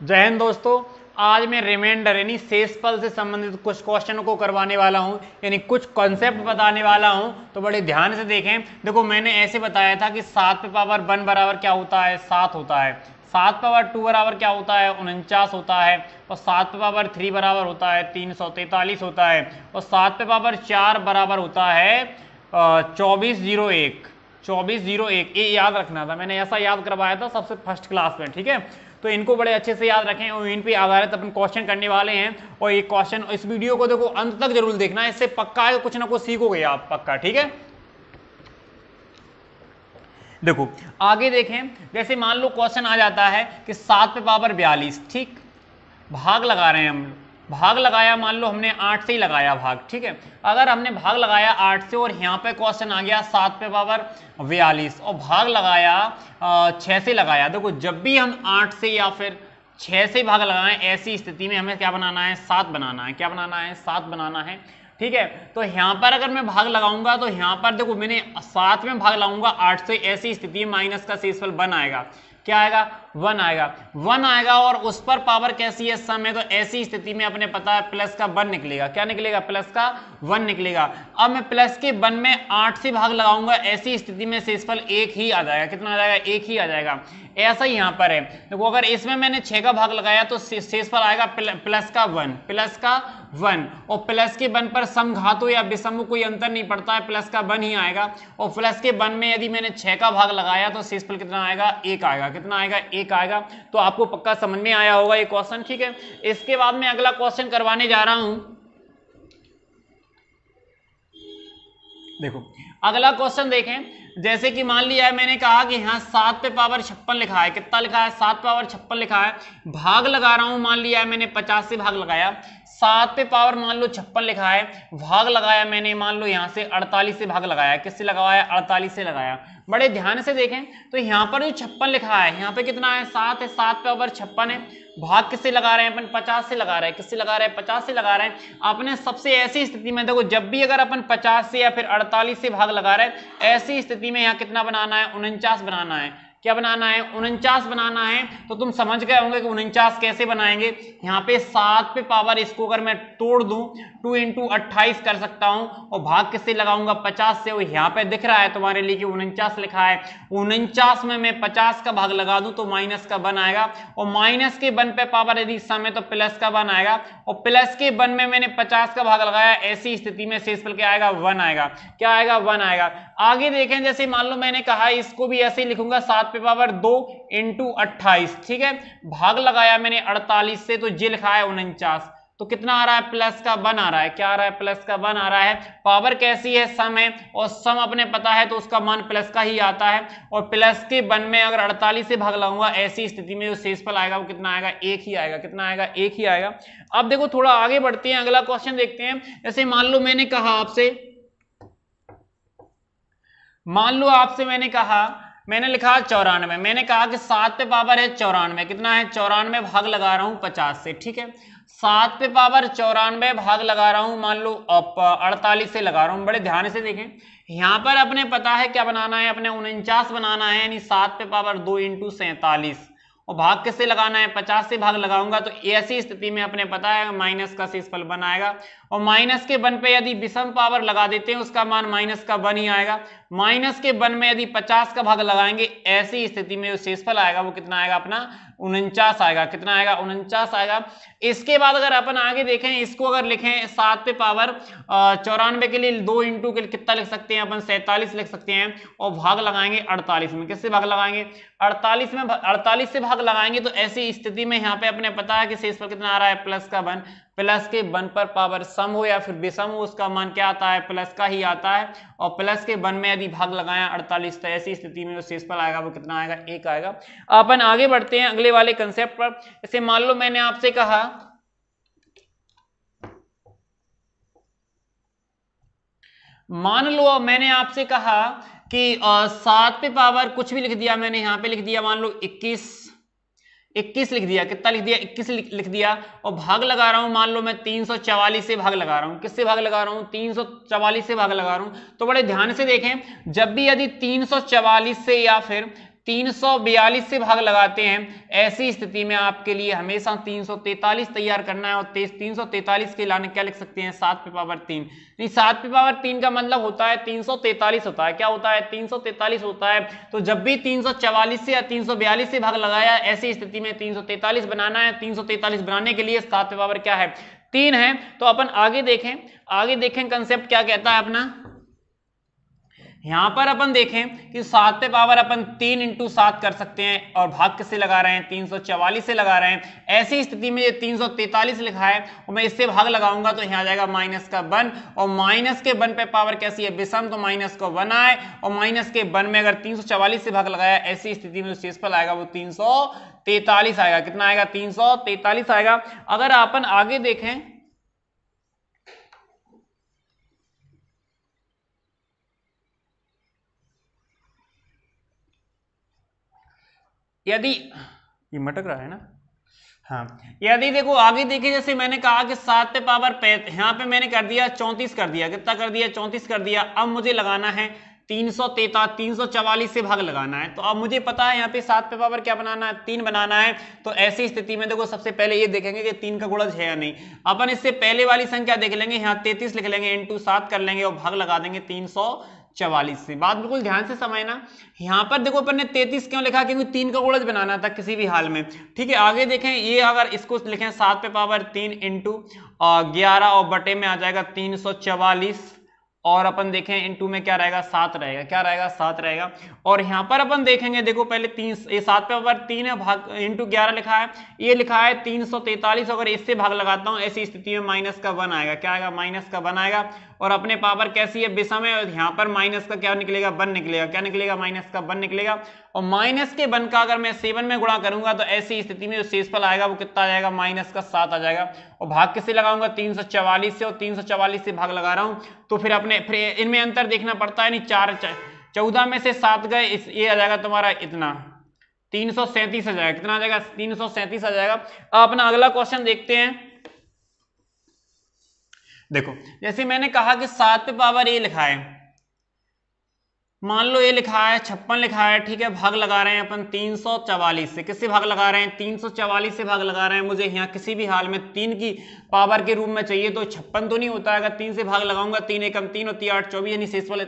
जय हिंद दोस्तों। आज मैं रिमाइंडर यानी शेषफल से संबंधित कुछ क्वेश्चनों को करवाने वाला हूं, यानी कुछ कॉन्सेप्ट बताने वाला हूं। तो बड़े ध्यान से देखें। देखो, मैंने ऐसे बताया था कि 7 पे पावर 1 बराबर क्या होता है, 7 होता है। 7 पावर 2 बराबर क्या होता है, 49 होता है। और 7 पे पावर 3 बराबर होता है 343 होता है। और 7 पे पावर 4 बराबर होता है 2401। ये याद रखना था, मैंने ऐसा याद करवाया था सबसे फर्स्ट क्लास में। ठीक है, तो इनको बड़े अच्छे से याद रखें और इन पे आधारित अपन क्वेश्चन करने वाले हैं। और ये क्वेश्चन, इस वीडियो को देखो अंत तक जरूर देखना, इससे पक्का है कुछ ना कुछ सीखोगे आप, पक्का। ठीक है, देखो आगे देखें। जैसे मान लो क्वेश्चन आ जाता है कि 7 पे पावर 42, ठीक, भाग लगा रहे हैं हम। भाग लगाया, मान लो हमने 8 से ही लगाया भाग। ठीक है, अगर हमने भाग लगाया 8 से और यहाँ पे क्वेश्चन आ गया 7 पे पावर 42 और भाग लगाया 6 से लगाया। देखो, जब भी हम 8 से या फिर 6 से भाग लगाएं, ऐसी स्थिति में हमें क्या बनाना है, 7 बनाना है। क्या बनाना है, 7 बनाना है। ठीक है, तो यहाँ पर अगर मैं भाग लगाऊंगा तो यहाँ पर देखो मैंने 7 में भाग लगाऊंगा 8 से, ऐसी स्थिति में माइनस का शेषफल 1 आएगा। क्या आएगा, 1 आएगा। 1 आएगा और उस पर पावर कैसी है, सम है। तो ऐसी स्थिति में अपने पता है प्लस का 1 निकलेगा। क्या निकलेगा, प्लस का 1 निकलेगा। अब मैं प्लस के 1 में 8 से भाग लगाऊंगा, ऐसी स्थिति में शेषफल 1 ही आ जाएगा। कितना आ जाएगा, 1 ही आ जाएगा। ऐसा ही यहाँ पर है। देखो, अगर इसमें मैंने 6 का भाग लगाया तो शेषफल आएगा प्लस का 1, प्लस का 1। और प्लस के 1 पर समघात हो या विषम हो कोई अंतर नहीं पड़ता है, प्लस का 1 ही आएगा। और प्लस के 1 में यदि मैंने 6 का भाग लगाया तो शेषफल कितना आएगा, 1 आएगा। कितना आएगा, 1 आएगा। तो आपको पक्का समझ में आया होगा ये क्वेश्चन। ठीक है, इसके बाद मैं अगला क्वेश्चन करवाने जा रहा हूं। देखो, अगला क्वेश्चन देखें। जैसे कि मान लिया है, मैंने कहा कि यहाँ 7 पे पावर 56 लिखा है। कितना लिखा है, 7 पावर 56 लिखा है। भाग लगा रहा हूं, मान लिया है मैंने 50 से भाग लगाया। 7 पे पावर मान लो 56 लिखा है। भाग लगाया मैंने, मान लो यहाँ से 48 से भाग लगाया। किससे लगाया, 48 से लगाया। बड़े ध्यान से देखें तो यहाँ पर जो 56 लिखा है, यहाँ पे कितना है, 7 है। 7 पे पावर 56 है। भाग किससे लगा रहे हैं अपन, 50 से लगा रहे हैं। किससे लगा रहे हैं, 50 से लगा रहे हैं। आपने सबसे ऐसी स्थिति में देखो, जब भी अगर अपन 50 से या फिर 48 से भाग लगा रहे हैं, ऐसी स्थिति में यहाँ कितना बनाना है, 49 बनाना है। क्या बनाना है, 49 बनाना है। तो तुम समझ गए होंगे कि 49 कैसे बनाएंगे। यहाँ पे 7 पे पावर, इसको अगर मैं तोड़ दूं 2 इंटू 28 कर सकता हूं। और भाग किससे लगाऊंगा, 50 से। और यहाँ पे दिख रहा है तुम्हारे लिए कि 49 लिखा है। 49 में मैं 50 का भाग लगा दूं तो माइनस का 1 आएगा। और माइनस के 1 पे पावर यदि सम है तो प्लस का 1 आएगा। और प्लस के 1 में मैंने 50 का भाग लगाया, ऐसी स्थिति में शेषफल क्या आएगा, 1 आएगा। क्या आएगा, 1 आएगा। आगे देखें, जैसे मान लो मैंने कहा, इसको भी ऐसे ही लिखूंगा 7 पे पावर 2 इंटू 28। ठीक है, भाग लगाया मैंने 48 से, तो जे लिखा है 49। तो कितना आ रहा है, प्लस का 1 आ रहा है। क्या आ रहा है, प्लस का 1 आ रहा है। पावर कैसी है, सम है। और सम अपने पता है तो उसका मान प्लस का ही आता है। और प्लस के 1 में अगर 48 से भाग लगाऊंगा, ऐसी स्थिति में जो शेषफल आएगा वो कितना आएगा, 1 ही आएगा। कितना आएगा, 1 ही आएगा। अब देखो, थोड़ा आगे बढ़ते हैं, अगला क्वेश्चन देखते हैं। जैसे मान लो मैंने कहा आपसे, मैंने लिखा 94। मैंने कहा कि 7 पे पावर है 94। कितना है, 94। भाग लगा रहा हूं 50 से। ठीक है, 7 पे पावर 94 भाग लगा रहा हूं, मान लो 48 से लगा रहा हूं। बड़े ध्यान से देखें, यहां पर अपने पता है क्या बनाना है, अपने 49 बनाना है। यानी 7 पे पावर 2 इंटू 47। और भाग किससे लगाना है, 50 से भाग लगाऊंगा। तो ऐसी स्थिति में अपने पता है माइनस का शेषफल 1 आएगा। और माइनस के 1 पे यदि विषम पावर लगा देते हैं, उसका मान माइनस का 1 ही आएगा। माइनस के 1 में यदि 50 का भाग लगाएंगे, ऐसी स्थिति में जो शेषफल आएगा वो कितना आएगा, अपना 49 आएगा। कितना आएगा, 49 आएगा। इसके बाद अगर अपन आगे देखें, इसको अगर लिखें 7 पे पावर 94 के लिए 2 इंटू के लिए कितना लिख सकते हैं अपन, 47 लिख सकते हैं। और भाग लगाएंगे 48 में। किससे भाग लगाएंगे, 48 में। 48 से भाग लगाएंगे तो ऐसी स्थिति में यहाँ पे अपने पता है कि शेषफल कितना आ रहा है, प्लस का 1। प्लस के 1 पर पावर सम हो या फिर विषम हो, उसका मान क्या आता है, प्लस का ही आता है। और प्लस के 1 में यदि भाग लगाया 48, तो ऐसी स्थिति में जो शेषफल आएगा वो कितना आएगा, 1 आएगा। अपन आगे बढ़ते हैं अगले वाले कंसेप्ट पर। जैसे मान लो मैंने आपसे कहा, कि 7 पे पावर कुछ भी लिख दिया मैंने, यहां पे लिख दिया मान लो 21 लिख दिया। कितना लिख दिया, 21 लिख दिया। और भाग लगा रहा हूं, मान लो मैं 344 से भाग लगा रहा हूं। किससे भाग लगा रहा हूं, 344 से भाग लगा रहा हूं। तो बड़े ध्यान से देखें, जब भी यदि 344 से या फिर 342 से भाग लगाते हैं, ऐसी स्थिति में आपके लिए हमेशा 343 तैयार करना है और 343 के लाने क्या लिख सकते हैं 7 पे पावर 3। नहीं, 7 पे पावर 3 का मतलब होता है 343 होता है। क्या होता है 343 होता है। तो जब भी 344 से या 342 से भाग लगाया, ऐसी स्थिति में 343 बनाना है। 343 बनाने के लिए 7 पे पावर क्या है 3 है। तो अपन आगे देखें कंसेप्ट क्या कहता है अपना। यहां पर अपन देखें कि 7 पे पावर अपन 3 × 7 कर सकते हैं और भाग किससे लगा रहे हैं 344 से लगा रहे हैं। ऐसी स्थिति में ये 343 लिखा है और मैं इससे भाग लगाऊंगा तो यहां आ जाएगा माइनस का 1 और माइनस के 1 पे पावर कैसी है विषम, तो माइनस को 1 आए और माइनस के 1 में अगर 344 से भाग लगाया, ऐसी स्थिति में जो शेषफल आएगा वो 343 आएगा। कितना आएगा 343 आएगा। अगर अपन आगे देखें यदि ये मटक रहा है ना, हाँ, यदि देखो आगे देखिए, जैसे मैंने कहा कि 7 पे पावर यहाँ पे मैंने कर दिया 34 कर दिया। कितना कर दिया 34 कर दिया। अब मुझे लगाना है 344 से भाग लगाना है। तो अब मुझे पता है यहाँ पे 7 पे पावर क्या बनाना है 3 बनाना है। तो ऐसी स्थिति में देखो सबसे पहले ये देखेंगे कि 3 का गुणज है या नहीं। अपन इससे पहले वाली संख्या देख लेंगे, यहाँ 33 लिख लेंगे, × 7 कर लेंगे और भाग लगा देंगे 344 से। बात बिल्कुल ध्यान से समझना। यहाँ पर देखो अपन ने 33 क्यों लिखा, क्योंकि 3 का गुणज बनाना था किसी भी हाल में। ठीक है, आगे देखें, ये अगर इसको लिखें 7 पे पावर 3 × 11 और बटे में आ जाएगा 344 और अपन देखें इनटू में क्या रहेगा 7 रहेगा। क्या रहेगा 7 रहेगा। और यहाँ पर अपन देखेंगे, देखो पहले 7 पे पावर 3 है, भाग × 11 लिखा है, ये लिखा है 343। अगर इससे भाग लगाता हूँ, ऐसी स्थिति में माइनस का 1 आएगा। क्या आएगा माइनस का 1 आएगा। और अपने पावर कैसी है विषम है, यहाँ पर माइनस का क्या निकलेगा 1 निकलेगा। क्या निकलेगा माइनस का 1 निकलेगा। और माइनस के 1 का अगर मैं 7 में गुणा करूंगा तो ऐसी स्थिति में जो शेषफल आएगा वो कितना आ जाएगा माइनस का 7 आ जाएगा। और भाग किससे लगाऊंगा 344 से, और 344 से भाग लगा रहा हूं तो फिर इनमें अंतर देखना पड़ता है। नहीं, 14 में से 7 गए, ये आ जाएगा तुम्हारा इतना 337 आ जाएगा। कितना आ जाएगा 337 आ जाएगा। अब अपना अगला क्वेश्चन देखते हैं। देखो जैसे मैंने कहा कि 7 पे पावर ये लिखा है, मान लो ये लिखा है 56 लिखा है। ठीक है, भाग लगा रहे हैं अपन 344 से। किससे भाग लगा रहे हैं 344 से भाग लगा रहे हैं। मुझे यहाँ किसी भी हाल में 3 की पावर के रूप में चाहिए, तो 56 तो नहीं होता है। अगर 3 से भाग लगाऊंगा 3 एकम 3 होती है 8 24, यानी शेषफल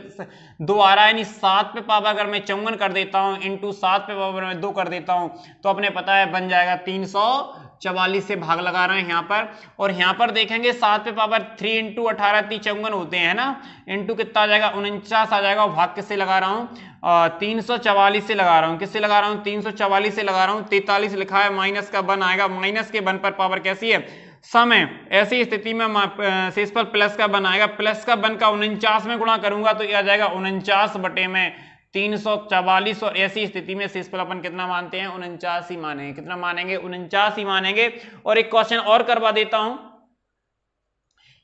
2 आ रहा है। यानी 7 पे पावर अगर मैं 54 कर देता हूँ × 7 पे पावर में 2 कर देता हूँ तो अपने पता है बन जाएगा 344 से भाग लगा रहे हैं यहाँ पर। और यहाँ पर देखेंगे 7 पे पावर 3 × 18 54 होते हैं ना, इंटू कितना आ जाएगा 49 आ जाएगा। और भाग किससे लगा रहा हूँ 344 से लगा रहा हूँ। किससे लगा रहा हूँ 344 से लगा रहा हूँ। 43 लिखा है, माइनस का 1 आएगा। माइनस के 1 पर पावर कैसी है सम है। ऐसी स्थिति में शेषफल प्लस का 1 आएगा। प्लस का 1 का 49 में गुणा करूंगा तो ये आ जाएगा 49 बटे में 344। और ऐसी स्थिति में शेषफल अपन कितना मानते हैं 49 ही मानेंगे। कितना मानेंगे 49 ही मानेंगे। और एक क्वेश्चन और करवा देता हूं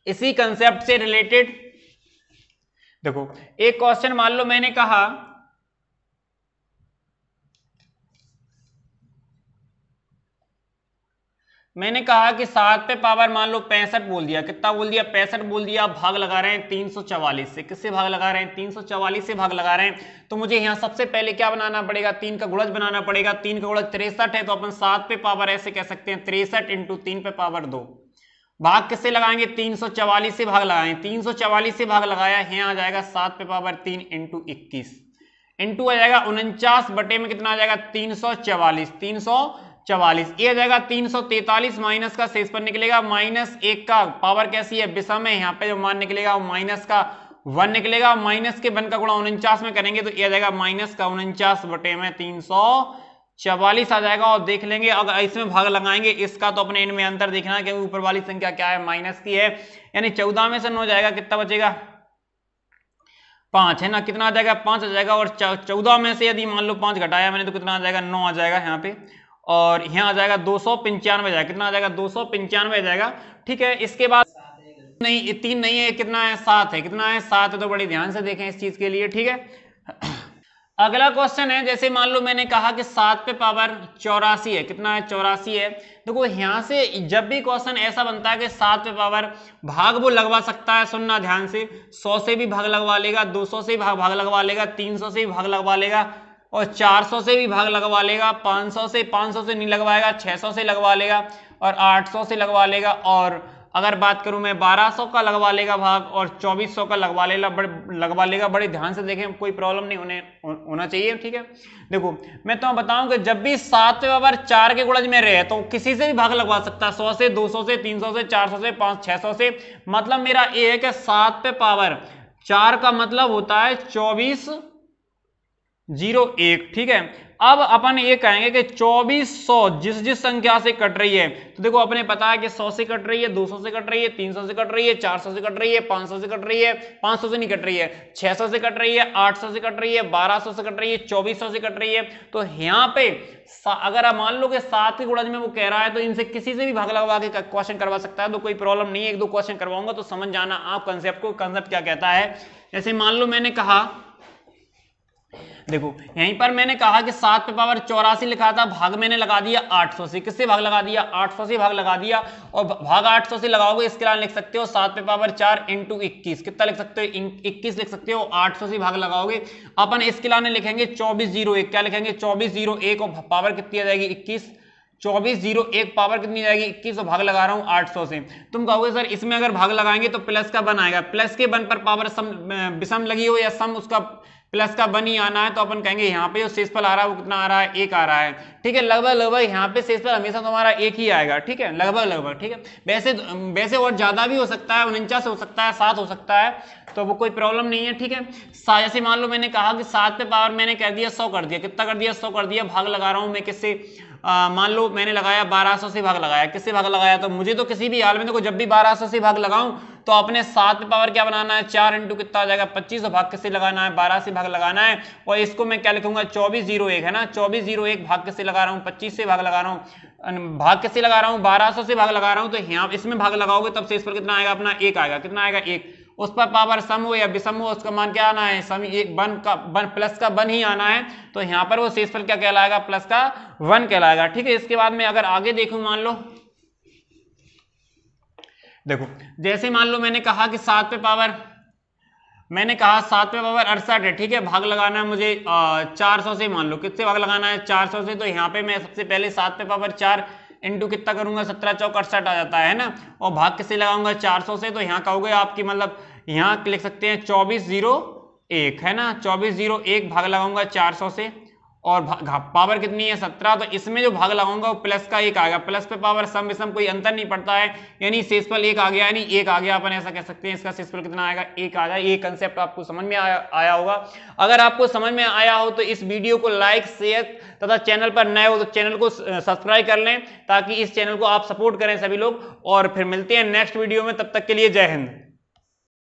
इसी कंसेप्ट से रिलेटेड। देखो एक क्वेश्चन मान लो मैंने कहा कि 7 पे पावर मान लो 65 बोल दिया। कितना बोल दिया 65 बोल दिया। भाग लगा रहे हैं 344 से। किससे भाग लगा रहे हैं 344 से भाग लगा रहे हैं। तो मुझे यहां सबसे पहले क्या बनाना पड़ेगा 3 का गुणज बनाना पड़ेगा। 3 का गुणज 63 है, तो अपन 7 पे पावर ऐसे कह सकते हैं 63 × 3 पे पावर 2। भाग किससे लगाएंगे 344 से भाग लगाएंगे। 344 से भाग लगाया, यहाँ आ जाएगा 7 पे पावर 3 × 21 इंटू आ जाएगा 49 बटे में कितना आ जाएगा 344। ये आ जाएगा 343 माइनस का शेषफल निकलेगा -1 का पावर कैसी है विषम है। यहाँ पे जो मान निकलेगा वो माइनस का 1 निकलेगा। माइनस के 1 का गुणा 49 में करेंगे तो ये आ जाएगा माइनस का 49 बटे में 344 आ जाएगा। और देख लेंगे अगर इसमें भाग लगाएंगे इसका तो अपने इनमें अंतर देखना है, क्योंकि ऊपर वाली संख्या क्या है माइनस की है। यानी 14 में से 9 जाएगा, कितना बचेगा 5 है ना। कितना आ जाएगा 5 आ जाएगा। और 14 में से यदि मान लो 5 घटाया मैंने तो कितना आ जाएगा 9 आ जाएगा यहाँ पे। और यहाँ आ जाएगा 295 जाएगा। कितना आ जाएगा 295 जाएगा। ठीक है, इसके बाद नहीं 3 नहीं है, कितना है 7 है। कितना है 7 है। तो बड़ी ध्यान से देखें इस चीज के लिए। ठीक है, अगला क्वेश्चन है, जैसे मान लो मैंने कहा कि 7 पे पावर 84 है। कितना है 84 है। देखो यहां से जब भी क्वेश्चन ऐसा बनता है कि 7 पे पावर भाग वो लगवा सकता है, सुनना ध्यान से, 100 से भी भाग लगवा लेगा, 200 से भी भाग लगवा लेगा, 300 से भी भाग लगवा लेगा, और 400 से भी भाग लगवा लेगा, 500 से नहीं लगवाएगा, 600 से लगवा लेगा और 800 से लगवा लेगा, और अगर बात करूं मैं 1200 का लगवा लेगा भाग और 2400 का लगवा लेगा। बड़े ध्यान से देखें, कोई प्रॉब्लम नहीं होना चाहिए, ठीक है। देखो मैं तो बताऊं कि जब भी 7 पे पावर 4 के गुणज में रहे तो किसी से भी भाग लगवा सकता है, 100 से, 200 से, 300 से, 400 से, 600 से। मतलब मेरा ये है कि 7 पे पावर 4 का मतलब होता है 2401, ठीक है। अब अपन ये कहेंगे कि 2400 जिस संख्या से कट रही है, तो देखो अपने पता है कि 100 से कट रही है, 200 से कट रही है, 300 से कट रही है, 400 से कट रही है, 500 से कट रही है, 500 से नहीं कट रही है, 600 से कट रही है, 800 से कट रही है, 1200 से कट रही है, 2400 से कट रही है। तो यहाँ पे अगर आप मान लो कि 7 के गुणज में वो कह रहा है तो इनसे किसी से भी भाग लगवा के क्वेश्चन करवा सकता है, तो कोई प्रॉब्लम नहीं है। 1-2 क्वेश्चन करवाऊंगा तो समझ जाना आप कंसेप्ट को, कंसेप्ट क्या कहता है। जैसे मान लो मैंने कहा, देखो यहीं पर मैंने कहा कि 7 पे पावर 84 लिखा था, भाग मैंने लगा दिया 800 से। किससे भाग लगा दिया? 800 से भाग लगा दिया। और भाग 800 से लगाओगे, इसके अलावा लिख सकते हो 7 पे पावर 4 इंटू 21। कितना लिख सकते हो? 21 लिख सकते हो। 800 से भाग लगाओगे, अपन इसके अलावा लिखेंगे 2401। क्या लिखेंगे? 2401 और पावर कितनी आ जाएगी? 21। 2401 पावर कितनी जाएगी? 21। और भाग लगा रहा हूं 800 से। तुम कहोगे सर इसमें अगर भाग लगाएंगे तो प्लस का 1 आएगा। प्लस के 1 पर पावर सम विषम लगी हो या सम उसका प्लस का 1 ही आना है, तो अपन कहेंगे यहाँ पे जो शेषफल आ रहा है वो कितना आ रहा है? 1 आ रहा है, ठीक है। लगभग यहाँ पे शेषफल हमेशा तुम्हारा 1 ही आएगा, ठीक है, लगभग, ठीक है। वैसे और ज्यादा भी हो सकता है, 49 हो सकता है, 7 हो सकता है, तो वो कोई प्रॉब्लम नहीं है, ठीक है। जैसे मान लो मैंने कहा कि 7 पे पावर मैंने कह दिया 100 कर दिया। कितना कर दिया? 100 कर दिया। भाग लगा रहा हूं मैं किससे? मान लो मैंने लगाया 1200 से भाग लगाया। किससे भाग लगाया? तो मुझे तो किसी भी हाल में देखो, जब भी 1200 से भाग लगाऊं तो अपने 7 पे पावर क्या बनाना है? 4 इंटू कितना आ जाएगा? 25। और भाग किससे लगाना है? 12 से भाग लगाना है। और इसको मैं क्या लिखूंगा? 2401 है ना। 2401 भाग किससे लगा रहा हूँ? 25 से भाग लगा रहा हूँ। भाग किससे लगा रहा हूँ? 1200 से भाग लगा रहा हूँ। तो यहाँ इसमें भाग लगाओगे तब से इस पर कितना आएगा? अपना 1 आएगा। कितना आएगा? 1। उस पर पावर सम हो या विषम हो, उसका मान क्या आना है? सम 1 प्लस का 1 ही आना है। तो यहाँ पर वो शेषफल क्या कहलाएगा? प्लस का 1 कहलाएगा, ठीक है। इसके बाद में अगर आगे देखूं, मान लो देखो, जैसे मान लो मैंने कहा कि 7 पे पावर 68 है, ठीक है। भाग लगाना है मुझे 400 से। मान लो किससे भाग लगाना है? 400 से। तो यहाँ पे मैं सबसे पहले 7 पे पावर 4 इंटू कितना करूंगा? 17 चौक 68 आ जाता है ना। और भाग किससे लगाऊंगा? 400 से। तो यहाँ कहोगे आपकी, मतलब यहाँ लिख सकते हैं 2401 है ना। 2401 भाग लगाऊंगा 400 से, और पावर कितनी है? 17। तो इसमें जो भाग लगाऊंगा वो प्लस का 1 आएगा। प्लस पे पावर सम विषम कोई अंतर नहीं पड़ता है, यानी शेषफल 1 आ गया, यानी 1 आ गया। अपन ऐसा कह सकते हैं इसका शेषफल कितना आएगा? 1 आ जाए। ये कंसेप्ट आपको समझ में आया होगा। अगर आपको समझ में आया हो तो इस वीडियो को लाइक, शेयर तथा चैनल पर नए हो तो चैनल को सब्सक्राइब कर लें, ताकि इस चैनल को आप सपोर्ट करें सभी लोग। और फिर मिलते हैं नेक्स्ट वीडियो में, तब तक के लिए जय हिंद।